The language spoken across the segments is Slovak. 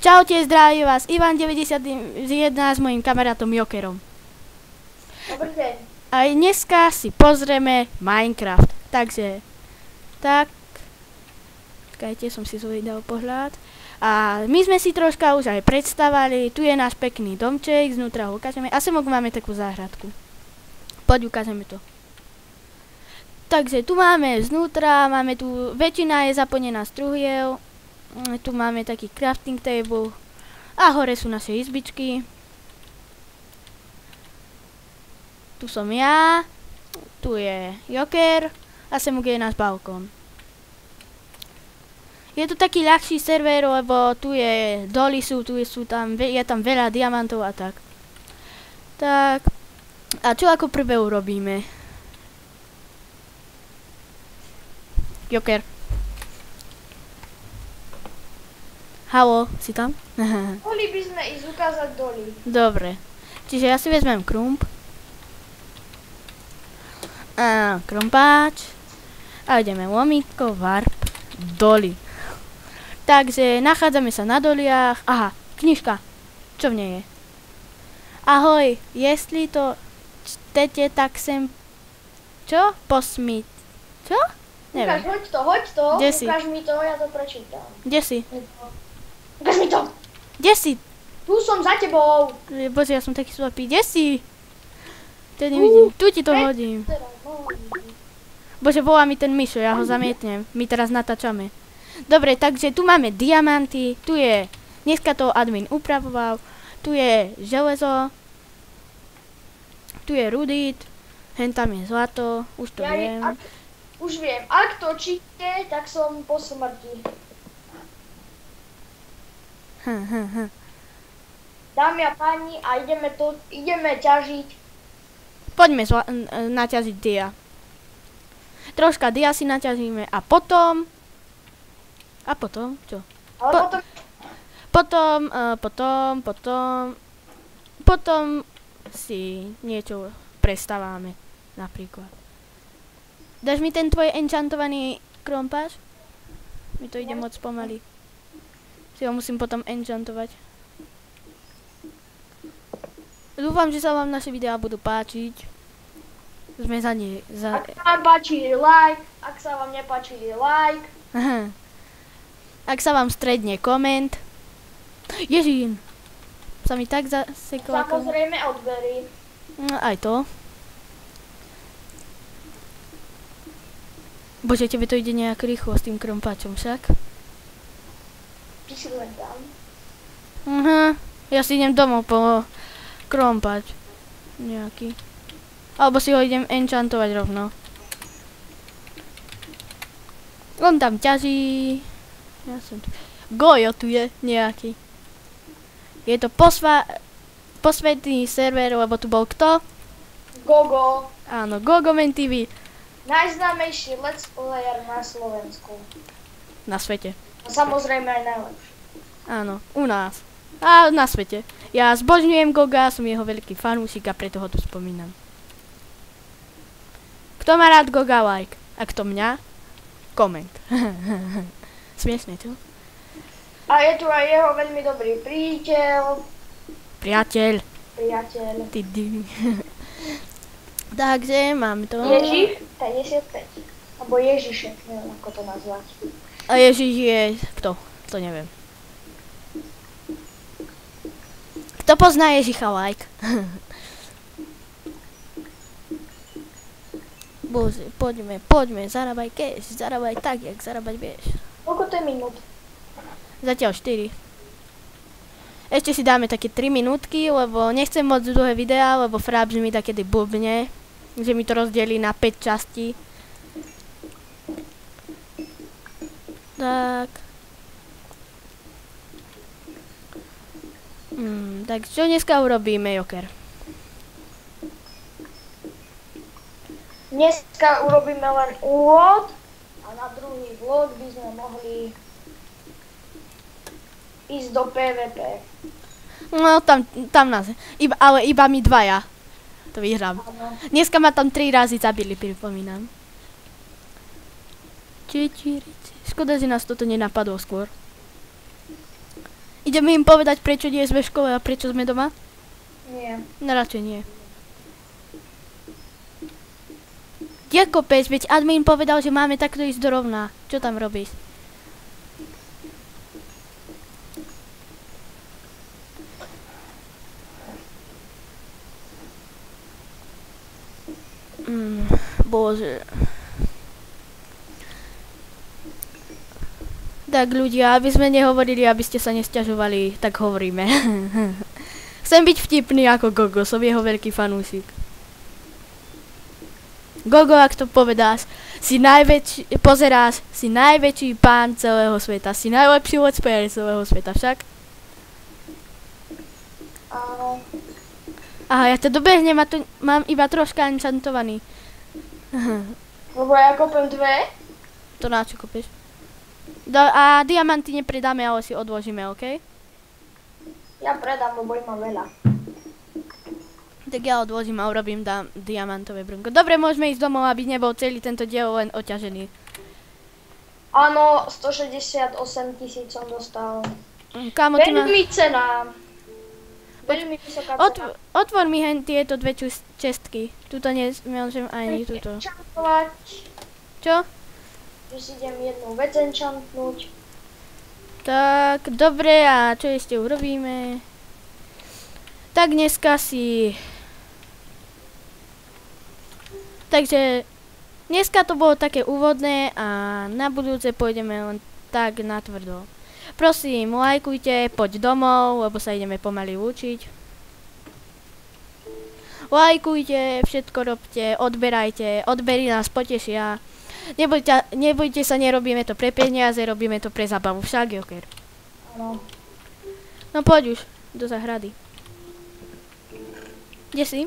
Čaute, zdraví vás Ivan91 s mojím kamarátom Jokerom. Dobrý deň. A dneska si pozrieme Minecraft. Takže, tak... Čakajte, som si dal pohľad. A my sme si troška už aj predstavali. Tu je náš pekný domček, znútra ho ukážeme. A sem máme takú záhradku. Poď, ukážeme to. Takže tu máme znútra, máme tu, väčšina je zaplnená struhiel. Tu máme taký crafting table. A hore sú naše izbičky. Tu som ja. Tu je Joker. A sem je náš balkón. Je to taký ľahší server, lebo tu je doly sú, je tam veľa diamantov a tak. Tak. A čo ako prvé urobíme? Joker. Haló, si tam? Mohli by sme ísť ukázať doly. Dobre. Čiže ja si vezmem krump. A krumpáč. A ideme lomitko, warp, doly. Takže nachádzame sa na doliach. Aha, knižka. Čo v nej je? Ahoj, jestli to čtete, tak sem... Čo? Posmiť. Čo? Neviem. Hoď to. Kde si? Ukáž mi to, ja to prečítam. Kde si? Ukáž mi to. Kde si? Tu som za tebou. Bože, ja som taký slepý. Kde si? To nevidím. Tu ti to hodím. Bože, volá mi ten Mišo, ja ho zamietnem. My teraz natáčame. Dobre, takže tu máme diamanty. Tu je... Dneska to admin upravoval. Tu je železo. Tu je rudit. Hen tam je zlato. Už to viem. Už viem. Ak točíte, tak som po smrti. Dámy a páni, a ideme ťažiť. Poďme naťažiť dia. Troška dia si naťažíme a potom... A potom? Čo? Ale potom si niečo prestávame, napríklad. Dáš mi ten tvoj enchantovaný krompáč? Mi to ide moc pomaly. Si ho musím potom enchantovať. Dúfam, že sa vám naše videá budú páčiť. Sme za ne... Ak sa vám páči, like. Ak sa vám nepáči, like. Aha. Ak sa vám stredne koment. Ježín. Sa mi tak zasekla. Samozrejme odbery. No, aj to. Bože, tebe to ide nejak rýchlo s tým krompáčom však. Ty si len tam. Aha. Ja si idem domov po krompáč. Nejaký. Alebo si ho idem enchantovať rovno. On tam ťaží. Ja som tu. Gojo tu je nejaký. Je to posvetný server, lebo tu bol kto? Gogo. Áno, Gogomen TV. Najznámejší let's player na Slovensku. Na svete. A samozrejme aj najlepší. Áno, u nás. A na svete. Ja zbožňujem Goga, som jeho veľký fanúšik a preto ho tu spomínam. Kto má rád Goga, like. A kto mňa? Koment. Smiešne, čo? A je tu aj jeho veľmi dobrý priateľ. Priateľ. Ty divný. Takže máme to. Ježíš 55. Alebo Ježišek, neviem ako to nazvať. A Ježiš je... Kto? To neviem. Kto pozná Ježicha, like? Bože, poďme, zarábaj cash, zarábaj tak, jak zarábať vieš. Koľko to je minút? Zatiaľ 4. Ešte si dáme také 3 minútky, lebo nechcem moc dlhé videá, lebo Frabs mi takedy blbne, že mi to rozdelí na 5 častí. Tak. Tak čo dneska urobíme, Joker? Dneska urobíme len úvod a na druhý vlog by sme mohli ísť do PvP. No, tam nás, ale iba my dvaja to vyhrám. Dneska ma tam 3 razy zabili, pripomínam. Škoda, že nás toto nenapadlo skôr. Ideme im povedať, prečo nie sme v škole a prečo sme doma? Nie. No radšej nie. Kde kopec? Veď admin povedal, že máme takto ísť do rovna. Čo tam robíš? Bože. Tak ľudia, aby sme nehovorili, aby ste sa nesťažovali, tak hovoríme. Chcem byť vtipný ako Gogo, som jeho veľký fanúšik. Gogo, ak to povedáš, pozeráš, si najväčší pán celého sveta, si najlepší let's player celého sveta, však? Áno. Aha, ja to dobehnem a to mám iba troška enchantovaný. Lebo ja kopem 2. To na čo kopeš? A diamanty nepredáme, ale si odložíme, OK? Ja predám, lebo ich mám veľa. Tak ja odložím a urobím diamantové brnko. Dobre, môžeme ísť domov, aby nebol celý tento diel len oťažený. Áno, 168 000 som dostal. Kámo, ty ma... Veľmi cená. Veľmi vysoká cena. Otvor mi hen tieto dve čestky. Tuto nemôžem ani tuto. Enchantovať. Čo? Že si idem jednu vec enchantnúť. Tak, dobre, a čo ešte urobíme? Tak dneska si... Takže dneska to bolo také úvodné a na budúce pôjdeme len tak natvrdo. Prosím, lajkujte, poď domov, lebo sa ideme pomaly učiť. Lajkujte, všetko robte, odberajte, odbery nás potešia. Nebojte sa, nerobíme to pre peniaze, robíme to pre zábavu, však Joker. Áno. No poď už, do záhrady. Kde si?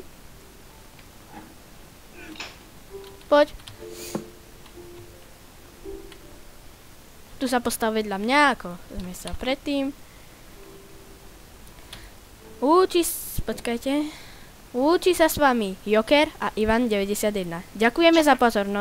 Poď. Tu sa postav vedľa mňa, ako sme sa predtým. Počkajte. Učí sa s vami Joker a Ivan 91. Ďakujeme za pozornosť.